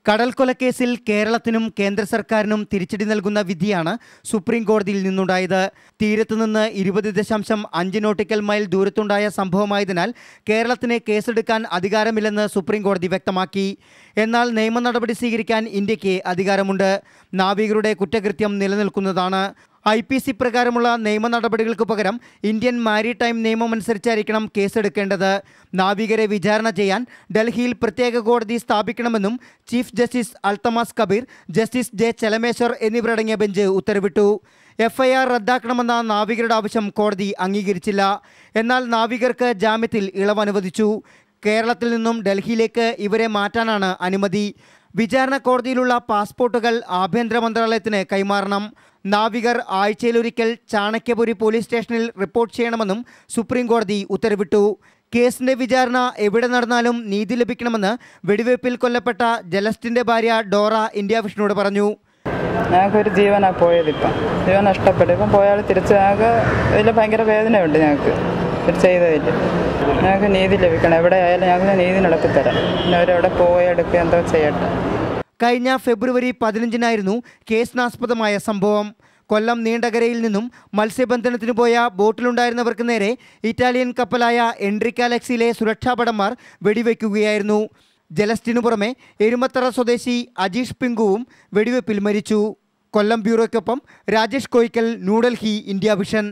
കടൽക്കൊലക്കേസിൽ കേരളത്തിനും കേന്ദ്ര സർക്കാരിനും തിരിച്ചടി നൽകുന്ന വിധിയാണ് സുപ്രീം കോടതിയിൽ നിന്നുണ്ടായത്. തീരത്തുനിന്ന് 20.5 നോട്ടിക്കൽ മൈൽ ദൂരത്തുണ്ടായ സംഭവമായതിനാൽ കേരളത്തിന് കേസെടുക്കാൻ അധികാരമില്ലെന്ന് സുപ്രീം കോടതി വ്യക്തമാക്കി. എന്നാൽ നിയമ നടപടി സ്വീകരിക്കാൻ ഇന്ത്യക്ക് അധികാരമുണ്ട്. നാവികരുടെ കുറ്റകൃത്യം നിലനിൽക്കുന്നതാണ്. IPC പ്രകാരമുള്ള നിയമ നടപടികൾക്ക് പകരം ഇന്ത്യൻ മാരിടൈം നിയമമനുസരിച്ചായിരിക്കണം കേസെടുക്കേണ്ടത്. നാവികരെ വിചാരണ ചെയ്യാൻ ഡൽഹിയിൽ പ്രത്യേക കോടതി സ്ഥാപിക്കണമെന്നും chief justice Altamas Kabir, justice J. Chelameswar എന്നിവരടങ്ങിയ ബെഞ്ച് ഉത്തരവിട്ടു. FIR റദ്ദാക്കണമെന്ന നാവികരുടെ ആവശ്യം കോടതി അംഗീകരിച്ചില്ല. എന്നാൽ നാവികർക്ക് ജാമ്യത്തിൽ ഇളവ് അനുവദിച്ചു. കേരളത്തിൽ നിന്നും ഡൽഹിയിലേക്ക് ഇവരെ മാറ്റാനാണ് അനുമതി. വിചാരണ കോടതിയിലുള്ള പാസ്പോർട്ടുകൾ ആഭ്യന്തര മന്ത്രാലയത്തിന് കൈമാറണം. നാവികർ ആഴ്ചയിലൊരിക്കൽ ചാണക്യപുരി പോലീസ് സ്റ്റേഷനിൽ റിപ്പോർട്ട് ചെയ്യണമെന്നും സുപ്രീം കോടതി ഉത്തരവിട്ടു. കേസിന്റെ വിചാരണ എവിടെ നടന്നാലും നീതി ലഭിക്കണമെന്ന് വെടിവയ്പിൽ കൊല്ലപ്പെട്ട ജലസ്റ്റിന്റെ ഭാര്യ ഡോറ ഇന്ത്യ വിഷനോട് പറഞ്ഞു. ഞങ്ങൾക്കൊരു ജീവനാണ് പോയത്. ജീവൻ നഷ്ടപ്പെട്ടു. ഇപ്പം പോയാൽ തിരിച്ച് ഞങ്ങൾക്ക് ഇതിൽ ഭയങ്കര വേദനയുണ്ട്. ഞങ്ങൾക്ക് ചെയ്തതിൽ ഞങ്ങൾക്ക് നീതി ലഭിക്കണം. എവിടെ ആയാലും ഞങ്ങൾക്ക് നീതി നടത്തിത്തരാം. പിന്നെ അവരെവിടെ പോയെടുക്കുക എന്തോ ചെയ്യട്ടെ. കഴിഞ്ഞ ഫെബ്രുവരി 15-നായിരുന്നു കേസിനാസ്പദമായ സംഭവം. കൊല്ലം നീണ്ടകരയിൽ നിന്നും മത്സ്യബന്ധനത്തിന് പോയ ബോട്ടിലുണ്ടായിരുന്നവർക്ക് നേരെ ഇറ്റാലിയൻ കപ്പലായ എൻട്രിക്കാലക്സിയിലെ സുരക്ഷാഭടന്മാർ വെടിവെക്കുകയായിരുന്നു. ജലസ്റ്റിനു പുറമെ എരുമത്തറ സ്വദേശി അജീഷ് പിങ്കുവും വെടിവെപ്പിൽ മരിച്ചു. കൊല്ലം ബ്യൂറോയ്ക്കൊപ്പം രാജേഷ് കോയിക്കൽ, ന്യൂഡൽഹി, ഇന്ത്യ വിഷൻ.